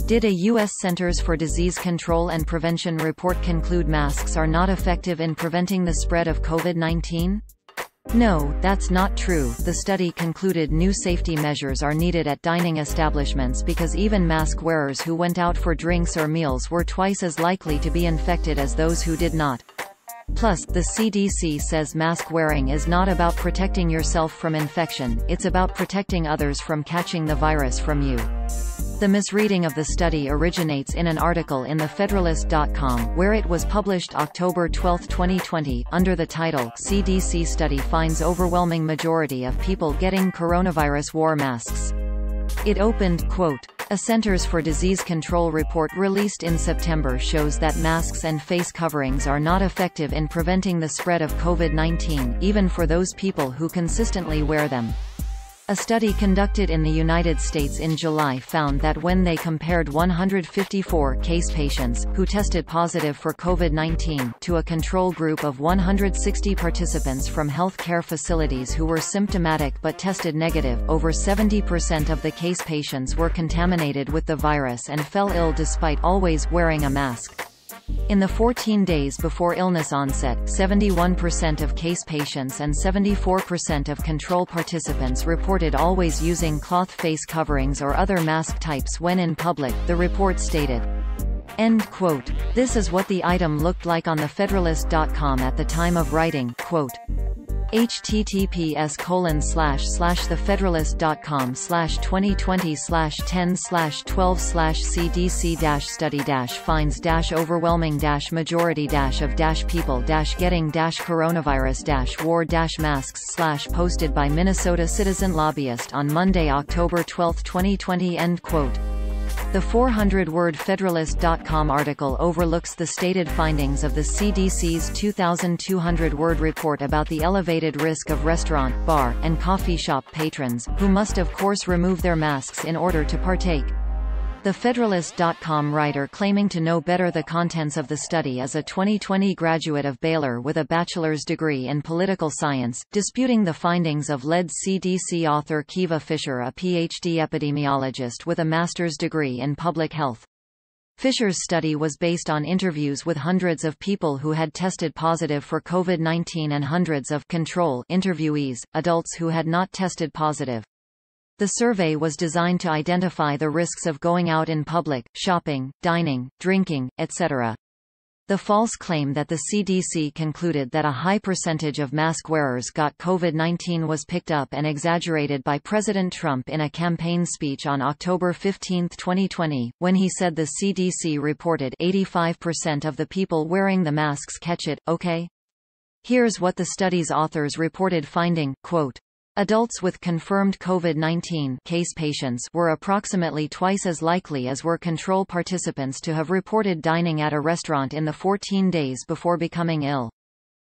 Did a U.S. Centers for Disease Control and Prevention report conclude masks are not effective in preventing the spread of COVID-19? No, that's not true. The study concluded new safety measures are needed at dining establishments because even mask wearers who went out for drinks or meals were twice as likely to be infected as those who did not. Plus, the CDC says mask wearing is not about protecting yourself from infection, it's about protecting others from catching the virus from you. The misreading of the study originates in an article in thefederalist.com, where it was published October 12, 2020, under the title, CDC Study Finds Overwhelming Majority of People Getting Coronavirus Wore Masks. It opened, quote, "A Centers for Disease Control report released in September shows that masks and face coverings are not effective in preventing the spread of COVID-19, even for those people who consistently wear them." A study conducted in the United States in July found that when they compared 154 case patients, who tested positive for COVID-19, to a control group of 160 participants from health care facilities who were symptomatic but tested negative, over 70% of the case patients were contaminated with the virus and fell ill despite always wearing a mask. In the 14 days before illness onset, 71% of case patients and 74% of control participants reported always using cloth face coverings or other mask types when in public, the report stated. End quote. This is what the item looked like on thefederalist.com at the time of writing, quote, https://thefederalist.com/2020/10/12/cdc-study-finds-overwhelming-majority-of-people-wore-masks/posted by Minnesota citizen lobbyist on Monday, October 12, 2020. End quote. The 400-word Federalist.com article overlooks the stated findings of the CDC's 2,200-word report about the elevated risk of restaurant, bar, and coffee shop patrons, who must of course remove their masks in order to partake. The Federalist.com writer claiming to know better the contents of the study is a 2020 graduate of Baylor with a bachelor's degree in political science, disputing the findings of lead CDC author Kiva Fisher, a PhD epidemiologist with a master's degree in public health. Fisher's study was based on interviews with hundreds of people who had tested positive for COVID-19 and hundreds of control interviewees, adults who had not tested positive. The survey was designed to identify the risks of going out in public, shopping, dining, drinking, etc. The false claim that the CDC concluded that a high percentage of mask wearers got COVID-19 was picked up and exaggerated by President Trump in a campaign speech on October 15, 2020, when he said the CDC reported 85% of the people wearing the masks catch it, okay? Here's what the study's authors reported finding, quote, "Adults with confirmed COVID-19 case patients were approximately twice as likely as were control participants to have reported dining at a restaurant in the 14 days before becoming ill.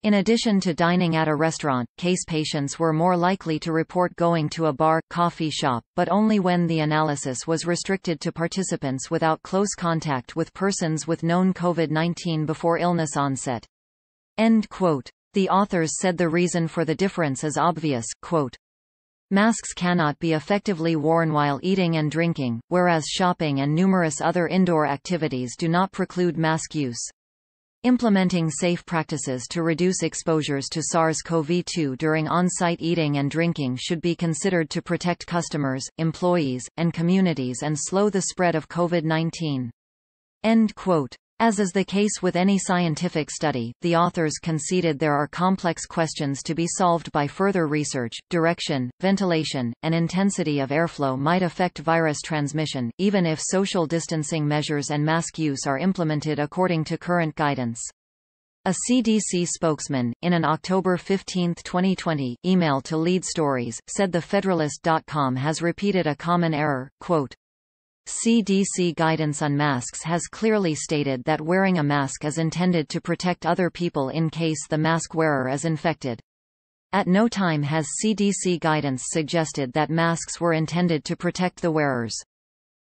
In addition to dining at a restaurant, case patients were more likely to report going to a bar, coffee shop, but only when the analysis was restricted to participants without close contact with persons with known COVID-19 before illness onset." End quote. The authors said the reason for the difference is obvious, quote, "Masks cannot be effectively worn while eating and drinking, whereas shopping and numerous other indoor activities do not preclude mask use. Implementing safe practices to reduce exposures to SARS-CoV-2 during on-site eating and drinking should be considered to protect customers, employees, and communities and slow the spread of COVID-19. End quote. As is the case with any scientific study, the authors conceded there are complex questions to be solved by further research. Direction, ventilation, and intensity of airflow might affect virus transmission, even if social distancing measures and mask use are implemented according to current guidance. A CDC spokesman, in an October 15, 2020, email to Lead Stories, said the Federalist.com has repeated a common error, quote, "CDC guidance on masks has clearly stated that wearing a mask is intended to protect other people in case the mask wearer is infected. At no time has CDC guidance suggested that masks were intended to protect the wearers."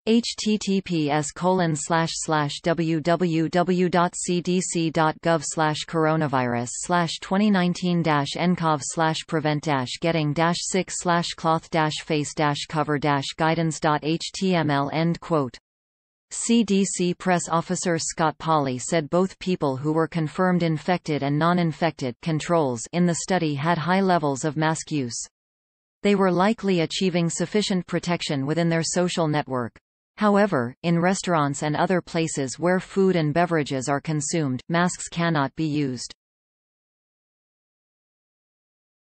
https://www.cdc.gov/coronavirus/2019-ncov/prevent-getting-sick/cloth-face-cover-guidance.html. End quote. CDC press officer Scott Pawley said both people who were confirmed infected and non-infected controls in the study had high levels of mask use. They were likely achieving sufficient protection within their social network. However, in restaurants and other places where food and beverages are consumed, masks cannot be used.